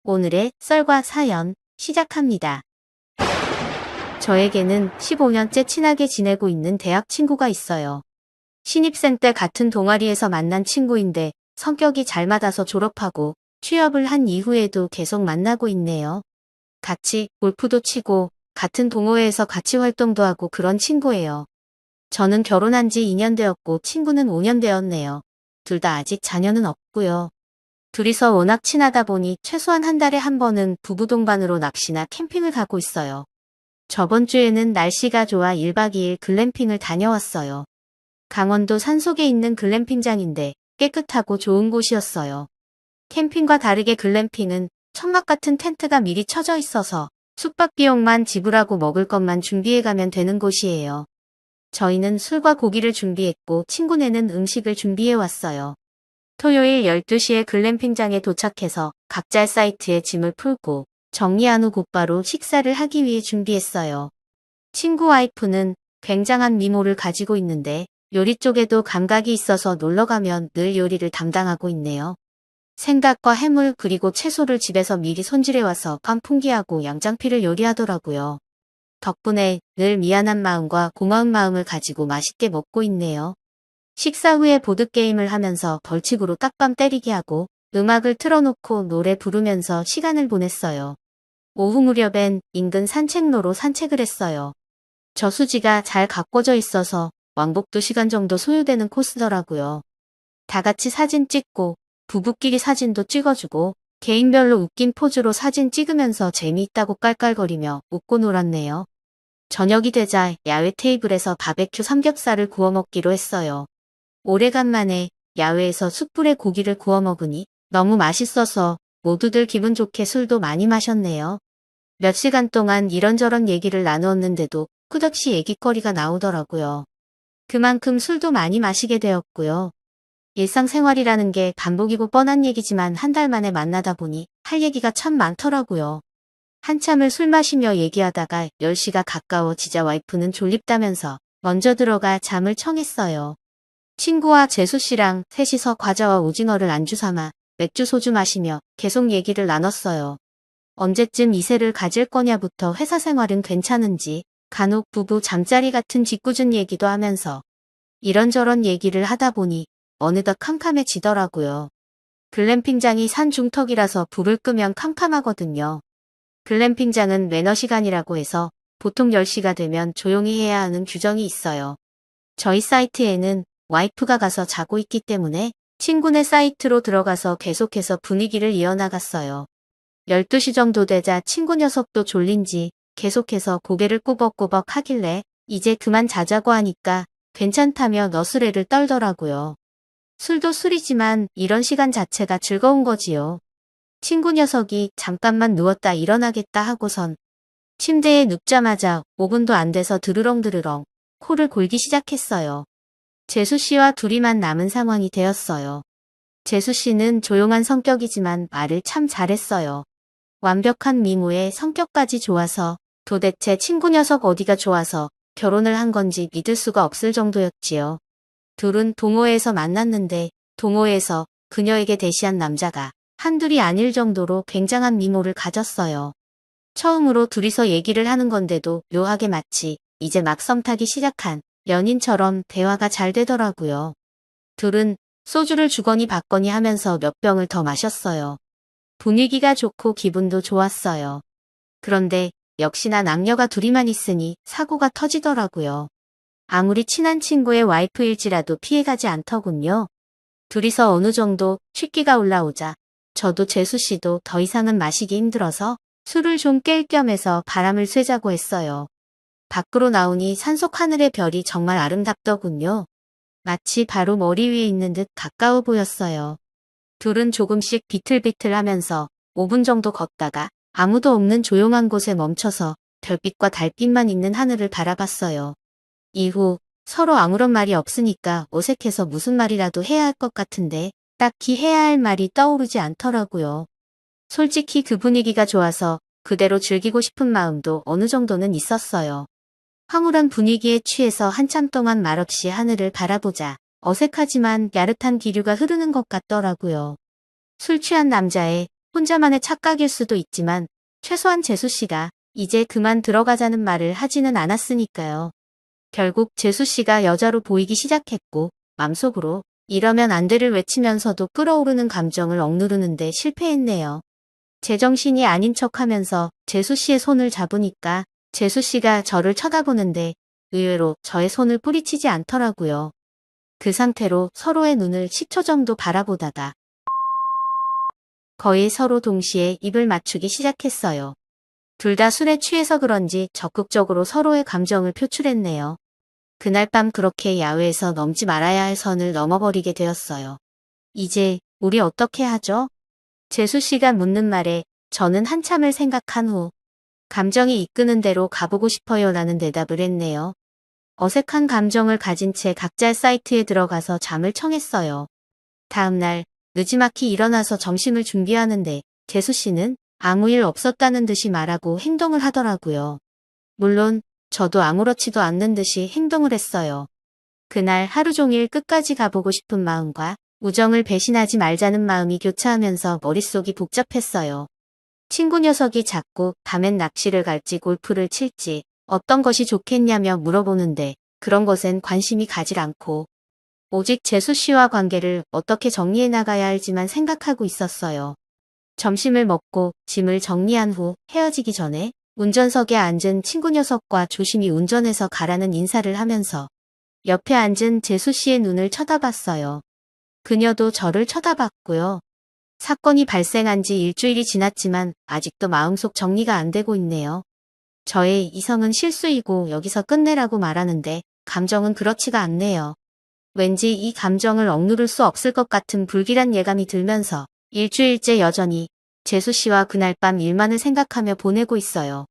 오늘의 썰과 사연 시작합니다. 저에게는 15년째 친하게 지내고 있는 대학 친구가 있어요. 신입생 때 같은 동아리에서 만난 친구인데 성격이 잘 맞아서 졸업하고 취업을 한 이후에도 계속 만나고 있네요. 같이 골프도 치고 같은 동호회에서 같이 활동도 하고 그런 친구예요. 저는 결혼한 지 2년 되었고 친구는 5년 되었네요. 둘 다 아직 자녀는 없고요. 둘이서 워낙 친하다 보니 최소한 한 달에 한 번은 부부 동반으로 낚시나 캠핑을 가고 있어요. 저번 주에는 날씨가 좋아 1박 2일 글램핑을 다녀왔어요. 강원도 산속에 있는 글램핑장인데 깨끗하고 좋은 곳이었어요. 캠핑과 다르게 글램핑은 천막 같은 텐트가 미리 쳐져 있어서 숙박 비용만 지불하고 먹을 것만 준비해 가면 되는 곳이에요. 저희는 술과 고기를 준비했고 친구네는 음식을 준비해 왔어요. 토요일 12시에 글램핑장에 도착해서 각자 사이트에 짐을 풀고 정리한 후 곧바로 식사를 하기 위해 준비했어요. 친구 와이프는 굉장한 미모를 가지고 있는데 요리 쪽에도 감각이 있어서 놀러가면 늘 요리를 담당하고 있네요. 생닭과 해물 그리고 채소를 집에서 미리 손질해와서 깐풍기하고 양장피를 요리하더라고요. 덕분에 늘 미안한 마음과 고마운 마음을 가지고 맛있게 먹고 있네요. 식사 후에 보드게임을 하면서 벌칙으로 딱밤 때리게 하고 음악을 틀어놓고 노래 부르면서 시간을 보냈어요. 오후 무렵엔 인근 산책로로 산책을 했어요. 저수지가 잘 가꿔져 있어서 왕복 2시간 정도 소요되는 코스더라고요. 다 같이 사진 찍고 부부끼리 사진도 찍어주고 개인별로 웃긴 포즈로 사진 찍으면서 재미있다고 깔깔거리며 웃고 놀았네요. 저녁이 되자 야외 테이블에서 바베큐 삼겹살을 구워 먹기로 했어요. 오래간만에 야외에서 숯불에 고기를 구워 먹으니 너무 맛있어서 모두들 기분 좋게 술도 많이 마셨네요. 몇 시간 동안 이런저런 얘기를 나누었는데도 끝없이 얘기거리가 나오더라고요. 그만큼 술도 많이 마시게 되었고요. 일상생활이라는 게 반복이고 뻔한 얘기지만 한 달 만에 만나다 보니 할 얘기가 참 많더라고요. 한참을 술 마시며 얘기하다가 10시가 가까워지자 와이프는 졸립다면서 먼저 들어가 잠을 청했어요. 친구와 재수씨랑 셋이서 과자와 오징어를 안주 삼아 맥주 소주 마시며 계속 얘기를 나눴어요. 언제쯤 이세를 가질 거냐부터 회사 생활은 괜찮은지 간혹 부부 잠자리 같은 짓궂은 얘기도 하면서 이런저런 얘기를 하다 보니 어느덧 캄캄해지더라고요. 글램핑장이 산 중턱이라서 불을 끄면 캄캄하거든요. 글램핑장은 매너 시간이라고 해서 보통 10시가 되면 조용히 해야 하는 규정이 있어요. 저희 사이트에는 와이프가 가서 자고 있기 때문에 친구네 사이트로 들어가서 계속해서 분위기를 이어나갔어요. 12시 정도 되자 친구 녀석도 졸린지 계속해서 고개를 꾸벅꾸벅 하길래 이제 그만 자자고 하니까 괜찮다며 너스레를 떨더라고요. 술도 술이지만 이런 시간 자체가 즐거운 거지요. 친구 녀석이 잠깐만 누웠다 일어나겠다 하고선 침대에 눕자마자 5분도 안 돼서 드르렁드르렁 코를 골기 시작했어요. 재수씨와 둘이만 남은 상황이 되었어요. 재수씨는 조용한 성격이지만 말을 참 잘했어요. 완벽한 미모에 성격까지 좋아서 도대체 친구 녀석 어디가 좋아서 결혼을 한 건지 믿을 수가 없을 정도였지요. 둘은 동호회에서 만났는데 동호회에서 그녀에게 대시한 남자가 한둘이 아닐 정도로 굉장한 미모를 가졌어요. 처음으로 둘이서 얘기를 하는 건데도 묘하게 마치 이제 막 썸 타기 시작한 연인처럼 대화가 잘 되더라고요. 둘은 소주를 주거니 받거니 하면서 몇 병을 더 마셨어요. 분위기가 좋고 기분도 좋았어요. 그런데 역시나 남녀가 둘이만 있으니 사고가 터지더라고요. 아무리 친한 친구의 와이프일지라도 피해가지 않더군요. 둘이서 어느 정도 취기가 올라오자 저도 재수씨도 더 이상은 마시기 힘들어서 술을 좀 깰 겸 해서 바람을 쐬자고 했어요. 밖으로 나오니 산속 하늘의 별이 정말 아름답더군요. 마치 바로 머리 위에 있는 듯 가까워 보였어요. 둘은 조금씩 비틀비틀하면서 5분 정도 걷다가 아무도 없는 조용한 곳에 멈춰서 별빛과 달빛만 있는 하늘을 바라봤어요. 이후 서로 아무런 말이 없으니까 어색해서 무슨 말이라도 해야 할 것 같은데 딱히 해야 할 말이 떠오르지 않더라고요. 솔직히 그 분위기가 좋아서 그대로 즐기고 싶은 마음도 어느 정도는 있었어요. 황홀한 분위기에 취해서 한참 동안 말없이 하늘을 바라보자 어색하지만 야릇한 기류가 흐르는 것 같더라고요. 술 취한 남자의 혼자만의 착각일 수도 있지만 최소한 재수 씨가 이제 그만 들어가자는 말을 하지는 않았으니까요. 결국 재수 씨가 여자로 보이기 시작했고 맘속으로 이러면 안 돼를 외치면서도 끓어오르는 감정을 억누르는데 실패했네요. 제정신이 아닌 척하면서 재수 씨의 손을 잡으니까 재수 씨가 저를 쳐다보는데 의외로 저의 손을 뿌리치지 않더라고요. 그 상태로 서로의 눈을 10초 정도 바라보다가 거의 서로 동시에 입을 맞추기 시작했어요. 둘 다 술에 취해서 그런지 적극적으로 서로의 감정을 표출했네요. 그날 밤 그렇게 야외에서 넘지 말아야 할 선을 넘어버리게 되었어요. 이제 우리 어떻게 하죠? 재수 씨가 묻는 말에 저는 한참을 생각한 후 감정이 이끄는 대로 가보고 싶어요 라는 대답을 했네요. 어색한 감정을 가진 채 각자 사이트에 들어가서 잠을 청했어요. 다음날 느지막이 일어나서 점심을 준비하는데 재수 씨는 아무 일 없었다는 듯이 말하고 행동을 하더라고요. 물론 저도 아무렇지도 않는 듯이 행동을 했어요. 그날 하루 종일 끝까지 가보고 싶은 마음과 우정을 배신하지 말자는 마음이 교차하면서 머릿속이 복잡했어요. 친구 녀석이 자꾸 밤엔 낚시를 갈지 골프를 칠지 어떤 것이 좋겠냐며 물어보는데 그런 것엔 관심이 가질 않고 오직 재수 씨와 관계를 어떻게 정리해 나가야 할지만 생각하고 있었어요. 점심을 먹고 짐을 정리한 후 헤어지기 전에 운전석에 앉은 친구 녀석과 조심히 운전해서 가라는 인사를 하면서 옆에 앉은 재수 씨의 눈을 쳐다봤어요. 그녀도 저를 쳐다봤고요. 사건이 발생한 지 일주일이 지났지만 아직도 마음속 정리가 안 되고 있네요. 저의 이성은 실수이고 여기서 끝내라고 말하는데 감정은 그렇지가 않네요. 왠지 이 감정을 억누를 수 없을 것 같은 불길한 예감이 들면서 일주일째 여전히 재수 씨와 그날 밤 일만을 생각하며 보내고 있어요.